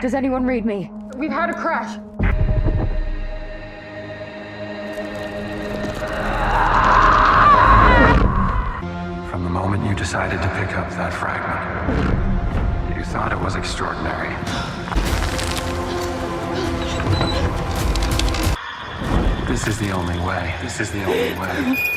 Does anyone read me? We've had a crash. From the moment you decided to pick up that fragment, you thought it was extraordinary. This is the only way. This is the only way.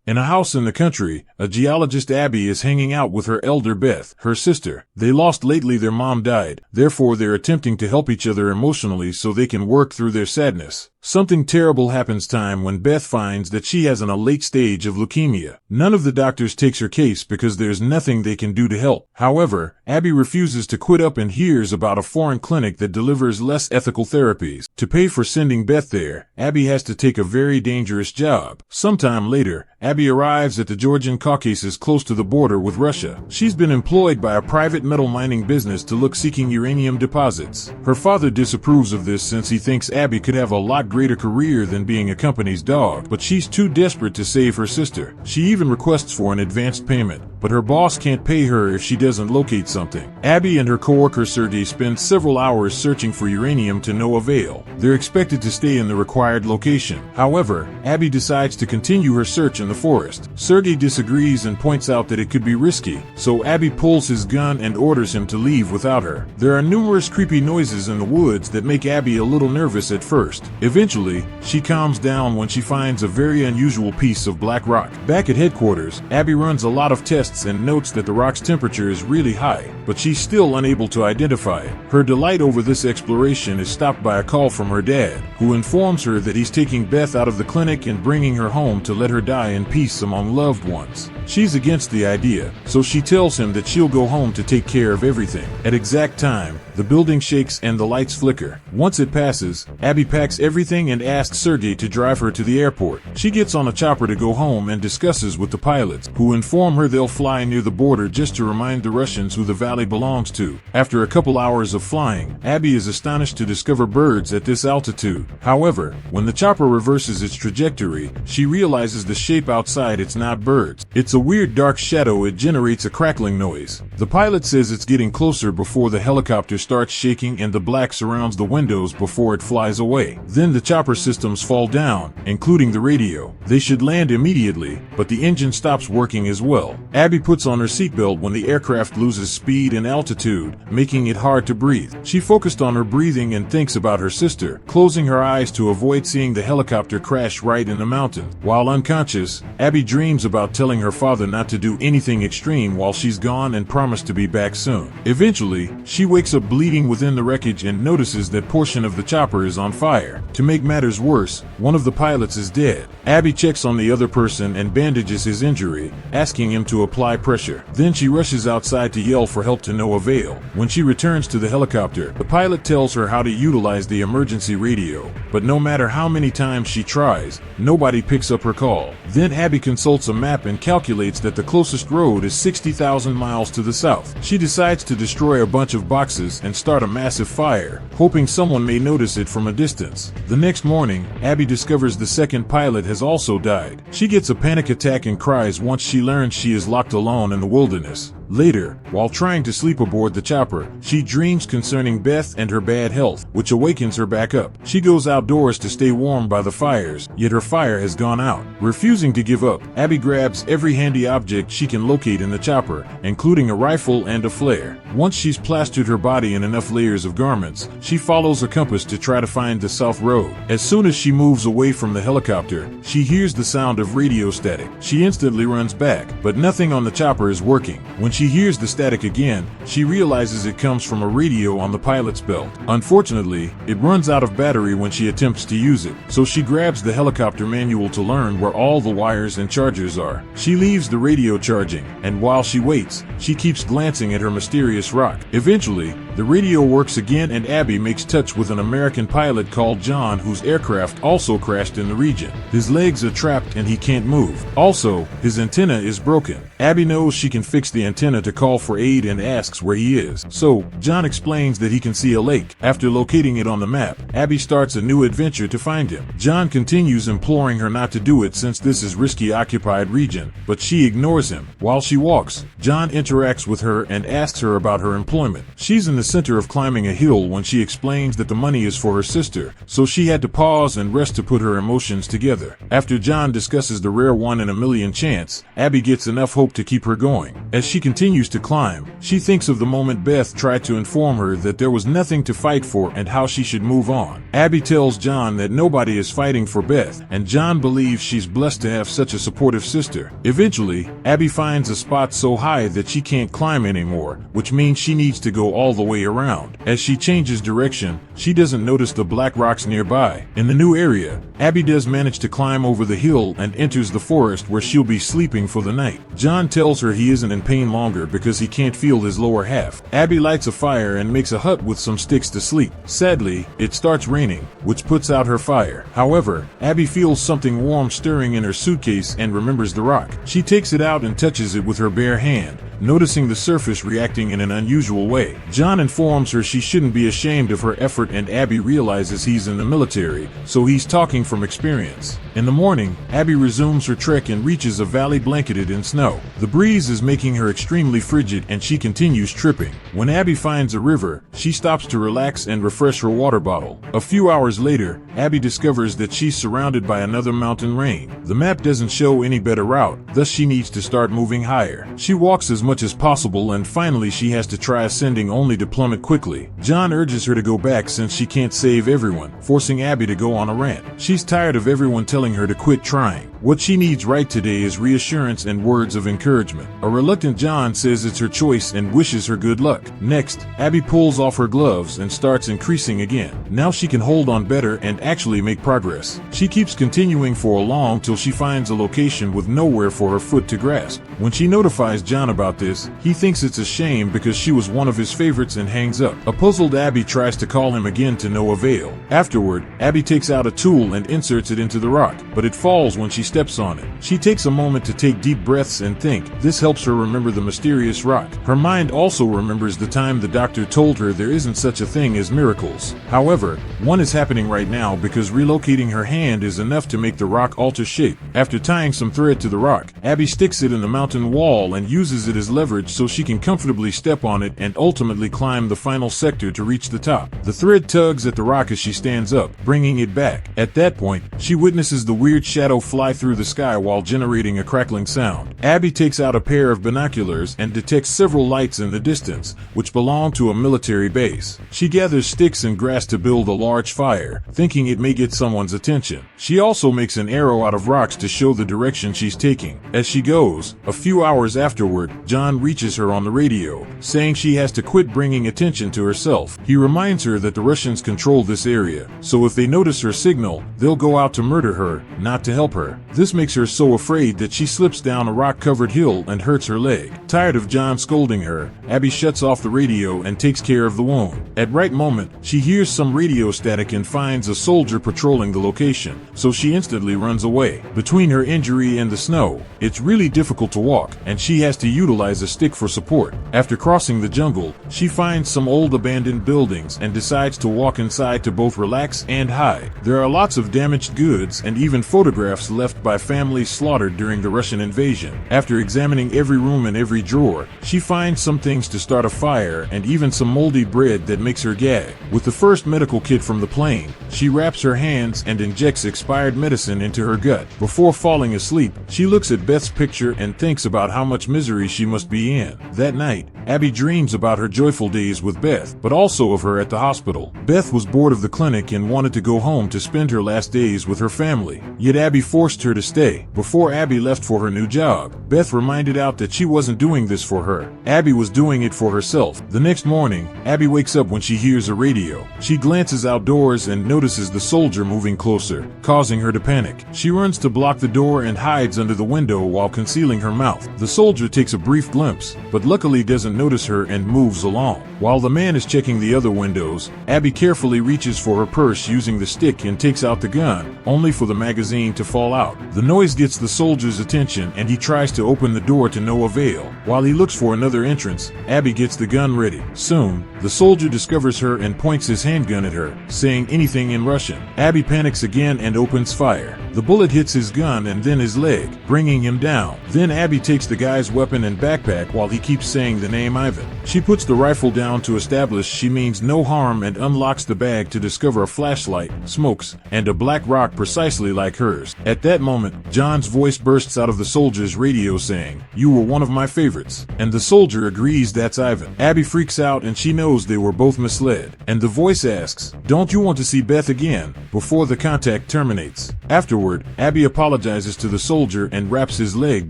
In a house in the country, a geologist Abby is hanging out with her elder Beth, her sister. They lost lately, their mom died, therefore they're attempting to help each other emotionally so they can work through their sadness. Something terrible happens when Beth finds that she has a late stage of leukemia. None of the doctors takes her case because there's nothing they can do to help. However, Abby refuses to quit up and hears about a foreign clinic that delivers less ethical therapies. To pay for sending Beth there, Abby has to take a very dangerous job. Sometime later, Abby arrives at the Georgian Caucasus close to the border with Russia. She's been employed by a private metal mining business to look seeking uranium deposits. Her father disapproves of this since he thinks Abby could have a lot greater career than being a company's dog, but she's too desperate to save her sister. She even requests for an advanced payment, but her boss can't pay her if she doesn't locate something. Abby and her coworker Sergey spend several hours searching for uranium to no avail. They're expected to stay in the required location. However, Abby decides to continue her search in the forest. Sergey disagrees and points out that it could be risky, so Abby pulls his gun and orders him to leave without her. There are numerous creepy noises in the woods that make Abby a little nervous at first. Eventually, she calms down when she finds a very unusual piece of black rock. Back at headquarters, Abby runs a lot of tests and notes that the rock's temperature is really high, but she's still unable to identify it. Her delight over this exploration is stopped by a call from her dad, who informs her that he's taking Beth out of the clinic and bringing her home to let her die in peace among loved ones. She's against the idea, so she tells him that she'll go home to take care of everything. At exact time, the building shakes and the lights flicker. Once it passes, Abby packs everything and asks Sergey to drive her to the airport. She gets on a chopper to go home and discusses with the pilots, who inform her they'll fly near the border just to remind the Russians who the valley belongs to. After a couple hours of flying, Abby is astonished to discover birds at this altitude. However, when the chopper reverses its trajectory, she realizes the shape outside it's not birds. It's a weird dark shadow. It generates a crackling noise. The pilot says it's getting closer before the helicopter starts shaking and the black surrounds the windows before it flies away. Then the chopper systems fall down, including the radio. They should land immediately, but the engine stops working as well. Abby puts on her seatbelt when the aircraft loses speed and altitude, making it hard to breathe. She focused on her breathing and thinks about her sister, closing her eyes to avoid seeing the helicopter crash right in the mountain. While unconscious, Abby dreams about telling her father not to do anything extreme while she's gone and promised to be back soon. Eventually, she wakes up bleeding within the wreckage and notices that portion of the chopper is on fire. To make matters worse, one of the pilots is dead. Abby checks on the other person and bandages his injury, asking him to apply pressure. Then she rushes outside to yell for help to no avail. When she returns to the helicopter, the pilot tells her how to utilize the emergency radio, but no matter how many times she tries, nobody picks up her call. Then Abby consults a map and calculates that the closest road is 60,000 miles to the south. She decides to destroy a bunch of boxes and start a massive fire, hoping someone may notice it from a distance. The next morning, Abby discovers the second pilot has also died. She gets a panic attack and cries once she learns she is locked alone in the wilderness. Later, while trying to sleep aboard the chopper, she dreams concerning Beth and her bad health, which awakens her back up. She goes outdoors to stay warm by the fires, yet her fire has gone out. Refusing to give up, Abby grabs every handy object she can locate in the chopper, including a rifle and a flare. Once she's plastered her body in enough layers of garments, she follows a compass to try to find the south road. As soon as she moves away from the helicopter, she hears the sound of radio static. She instantly runs back, but nothing on the chopper is working. When she hears the static again, she realizes it comes from a radio on the pilot's belt. Unfortunately, it runs out of battery when she attempts to use it, so she grabs the helicopter manual to learn where all the wires and chargers are. She leaves the radio charging, and while she waits, she keeps glancing at her mysterious rock. Eventually, the radio works again and Abby makes touch with an American pilot called John whose aircraft also crashed in the region. His legs are trapped and he can't move. Also, his antenna is broken. Abby knows she can fix the antenna antenna to call for aid and asks where he is. So, John explains that he can see a lake. After locating it on the map, Abby starts a new adventure to find him. John continues imploring her not to do it since this is risky occupied region, but she ignores him. While she walks, John interacts with her and asks her about her employment. She's in the center of climbing a hill when she explains that the money is for her sister, so she had to pause and rest to put her emotions together. After John discusses the rare 1-in-a-million chance, Abby gets enough hope to keep her going. As she continues to climb, she thinks of the moment Beth tried to inform her that there was nothing to fight for and how she should move on. Abby tells John that nobody is fighting for Beth, and John believes she's blessed to have such a supportive sister. Eventually, Abby finds a spot so high that she can't climb anymore, which means she needs to go all the way around. As she changes direction, she doesn't notice the black rocks nearby. In the new area, Abby does manage to climb over the hill and enters the forest where she'll be sleeping for the night. John tells her he isn't in pain longer because he can't feel his lower half. Abby lights a fire and makes a hut with some sticks to sleep. Sadly, it starts raining, which puts out her fire. However, Abby feels something warm stirring in her suitcase and remembers the rock. She takes it out and touches it with her bare hand, noticing the surface reacting in an unusual way. John informs her she shouldn't be ashamed of her effort, and Abby realizes he's in the military, so he's talking from experience. In the morning, Abby resumes her trek and reaches a valley blanketed in snow. The breeze is making her extremely frigid and she continues tripping. When Abby finds a river, she stops to relax and refresh her water bottle. A few hours later, Abby discovers that she's surrounded by another mountain range. The map doesn't show any better route, thus she needs to start moving higher. She walks as much as possible and finally she has to try ascending only to plummet quickly. John urges her to go back since she can't save everyone, forcing Abby to go on a rant. She's tired of everyone telling her to quit trying. What she needs right today is reassurance and words of encouragement. A reluctant John says it's her choice and wishes her good luck. Next, Abby pulls off her gloves and starts increasing again. Now she can hold on better and actually make progress. She keeps continuing for a long till she finds a location with nowhere for her foot to grasp. When she notifies John about this, he thinks it's a shame because she was one of his favorites and hangs up. A puzzled Abby tries to call him again to no avail. Afterward, Abby takes out a tool and inserts it into the rock, but it falls when she steps on it. She takes a moment to take deep breaths and think. This helps her remember the mysterious rock. Her mind also remembers the time the doctor told her there isn't such a thing as miracles. However, one is happening right now because relocating her hand is enough to make the rock alter shape. After tying some thread to the rock, Abby sticks it in the mountain wall and uses it as leverage so she can comfortably step on it and ultimately climb the final sector to reach the top. The thread tugs at the rock as she stands up, bringing it back. At that point, she witnesses the weird shadow fly through the sky while generating a crackling sound. Abby takes out a pair of binoculars and detects several lights in the distance, which belong to a military base. She gathers sticks and grass to build a large fire, thinking it may get someone's attention. She also makes an arrow out of rocks to show the direction she's taking. As she goes, a few hours afterward, John reaches her on the radio, saying she has to quit bringing attention to herself. He reminds her that the Russians control this area, so if they notice her signal, they'll go out to murder her, not to help her. This makes her so afraid that she slips down a rock-covered hill and hurts her leg. Tired of John scolding her, Abby shuts off the radio and takes care of the wound. At right moment, she hears some radio static and finds a soldier patrolling the location, so she instantly runs away. Between her injury and the snow, it's really difficult to walk, and she has to utilize a stick for support. After crossing the jungle, she finds some old abandoned buildings and decides to walk inside to both relax and hide. There are lots of damaged goods and even photographs left by families slaughtered during the Russian invasion. After examining every room and every drawer, she finds some things to start a fire and even some moldy bread that makes her gag. With the first medical kit from the plane, she wraps her hands and injects expired medicine into her gut. Before falling asleep, she looks at Beth's picture and thinks about how much misery she must be in. That night, Abby dreams about her joyful days with Beth, but also of her at the hospital. Beth was bored of the clinic and wanted to go home to spend her last days with her family, yet Abby forced her to stay. Before Abby left for her new job, Beth reminded out that she wasn't doing this for her. Abby was doing it for herself. The next morning, Abby wakes up when she hears a radio. She glances outdoors and notices the soldier moving closer, causing her to panic. She runs to block the door and hides under the window while concealing her mouth. The soldier takes a brief glimpse, but luckily doesn't notice her and moves along. While the man is checking the other windows, Abby carefully reaches for her purse using the stick and takes out the gun, only for the magazine to fall out. The noise gets the soldier's attention and he tries to open the door to no avail. While he looks for another entrance, Abby gets the gun ready. Soon, the soldier discovers her and points his handgun at her, saying anything in Russian. Abby panics again and opens fire. The bullet hits his gun and then his leg, bringing him down. Then Abby takes the guy's weapon and backpack while he keeps saying the name Ivan. She puts the rifle down to establish she means no harm and unlocks the bag to discover a flashlight, smokes, and a black rock precisely like hers. At that moment, John's voice bursts out of the soldier's radio saying, "You were one of my favorites." And the soldier agrees that's Ivan. Abby freaks out and she knows they were both misled. And the voice asks, "Don't you want to see Beth again?" before the contact terminates. Afterward, Abby apologizes to the soldier and wraps his leg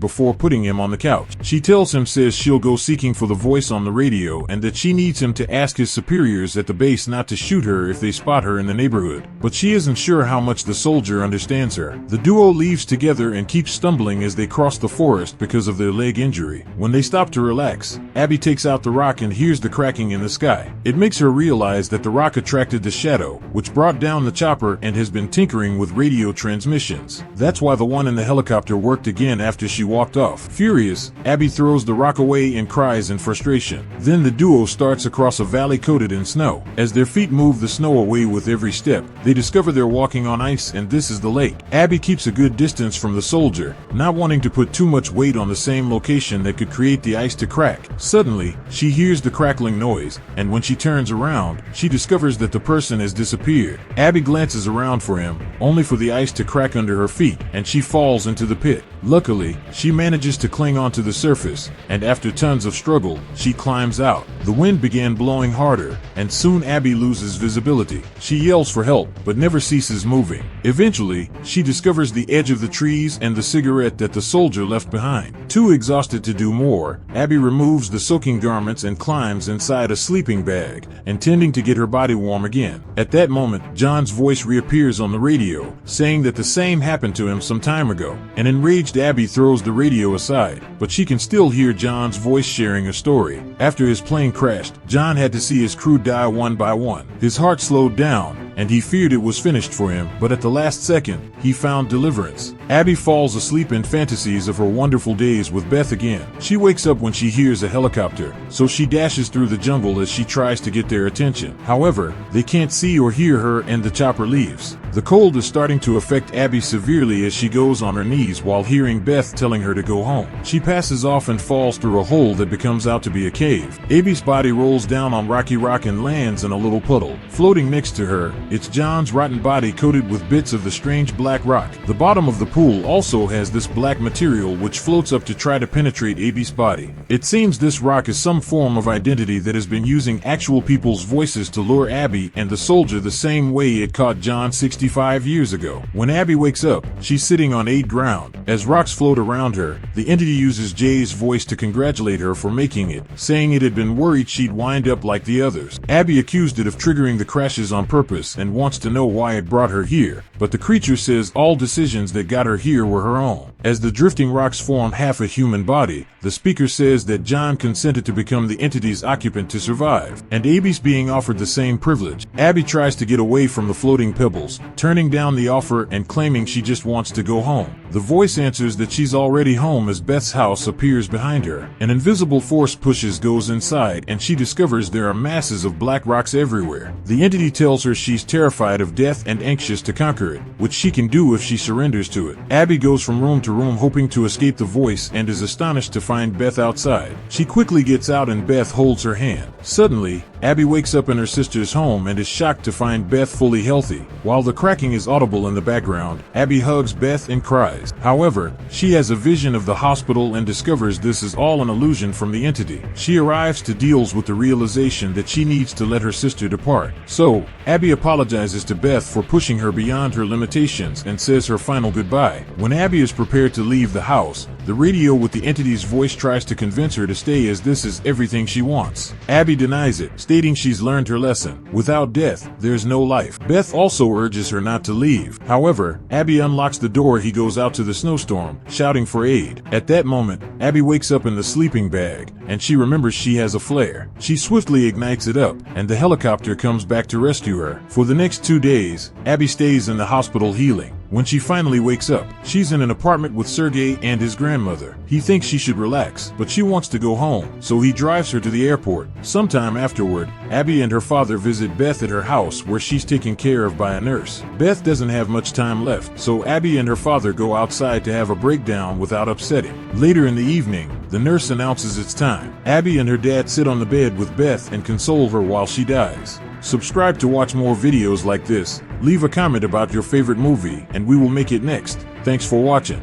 before putting him on the couch. She tells him she'll go seeking for the voice on the radio and that she needs him to ask his superiors at the base not to shoot her if they spot her in the neighborhood. But she isn't sure how much the soldier understands her. The duo leaves together and keeps stumbling as they cross the forest because of their leg injury. When they stop to relax, Abby takes out the rock and hears the cracking in the sky. It makes her realize that the rock attracted the shadow, which brought down the chopper and has been tinkering with radio transmissions. That's why the one in the helicopter worked again after she walked off. Furious, Abby throws the rock away and cries in frustration. Then the duo starts across a valley coated in snow. As their feet move the snow away with every step, they discover they're walking on ice and this is the lake. Abby keeps a good distance from the soldier, not wanting to put too much weight on the same location that could create the ice to crack. Suddenly, she hears the crackling noise, and when she turns around, she discovers that the person has disappeared. Abby glances around for him, only for the ice to crack under her feet, and she falls into the pit. Luckily, she manages to cling onto the surface, and after tons of struggle, she climbs out. The wind began blowing harder, and soon Abby loses visibility. She yells for help, but never ceases moving. Eventually, she discovers the edge of the trees and the cigarette that the soldier left behind. Too exhausted to do more, Abby removes the soaking garments and climbs inside a sleeping bag, intending to get her body warm again. At that moment, John's voice reappears on the radio, saying that the same happened to him some time ago. An enraged Abby throws the radio aside, but she can still hear John's voice sharing a story. After his plane crashed, John had to see his crew die one by one. His heart slowed down, and he feared it was finished for him, but at the last second, he found deliverance. Abby falls asleep in fantasies of her wonderful days with Beth again. She wakes up when she hears a helicopter, so she dashes through the jungle as she tries to get their attention. However, they can't see or hear her and the chopper leaves. The cold is starting to affect Abby severely as she goes on her knees while hearing Beth telling her to go home. She passes off and falls through a hole that becomes out to be a cave. Abby's body rolls down on rocky rock and lands in a little puddle. Floating next to her, it's John's rotten body coated with bits of the strange black rock. The bottom of the pool also has this black material which floats up to try to penetrate Abby's body. It seems this rock is some form of identity that has been using actual people's voices to lure Abby and the soldier the same way it caught John 65 years ago. When Abby wakes up, she's sitting on aid ground. As rocks float around her, the entity uses Jay's voice to congratulate her for making it, saying it had been worried she'd wind up like the others. Abby accused it of triggering the crashes on purpose and wants to know why it brought her here, but the creature says all decisions that got her here were her own. As the drifting rocks form half a human body, the speaker says that John consented to become the entity's occupant to survive, and Abby's being offered the same privilege. Abby tries to get away from the floating pebbles, turning down the offer and claiming she just wants to go home. The voice answers that she's already home as Beth's house appears behind her. An invisible force goes inside and she discovers there are masses of black rocks everywhere. The entity tells her she's terrified of death and anxious to conquer it, which she can do if she surrenders to it. Abby goes from room to room hoping to escape the voice and is astonished to find Beth outside. She quickly gets out and Beth holds her hand. Suddenly, Abby wakes up in her sister's home and is shocked to find Beth fully healthy. While the cracking is audible in the background, Abby hugs Beth and cries. However, she has a vision of the hospital and discovers this is all an illusion from the entity. She arrives to deals with the realization that she needs to let her sister depart. So, Abby apologizes to Beth for pushing her beyond her limitations and says her final goodbye. When Abby is prepared to leave the house, the radio with the entity's voice tries to convince her to stay as this is everything she wants. Abby denies it, stating she's learned her lesson. Without death, there's no life. Beth also urges her not to leave. However, Abby unlocks the door. He goes out to the snowstorm, shouting for aid. At that moment, Abby wakes up in the sleeping bag, and she remembers she has a flare. She swiftly ignites it up, and the helicopter comes back to rescue her. For the next 2 days, Abby stays in the hospital healing. When she finally wakes up, she's in an apartment with Sergei and his grandmother. He thinks she should relax, but she wants to go home, so he drives her to the airport. Sometime afterward, Abby and her father visit Beth at her house where she's taken care of by a nurse. Beth doesn't have much time left, so Abby and her father go outside to have a breakdown without upsetting. Later in the evening, the nurse announces it's time. Abby and her dad sit on the bed with Beth and console her while she dies. Subscribe to watch more videos like this, leave a comment about your favorite movie, and we will make it next. Thanks for watching.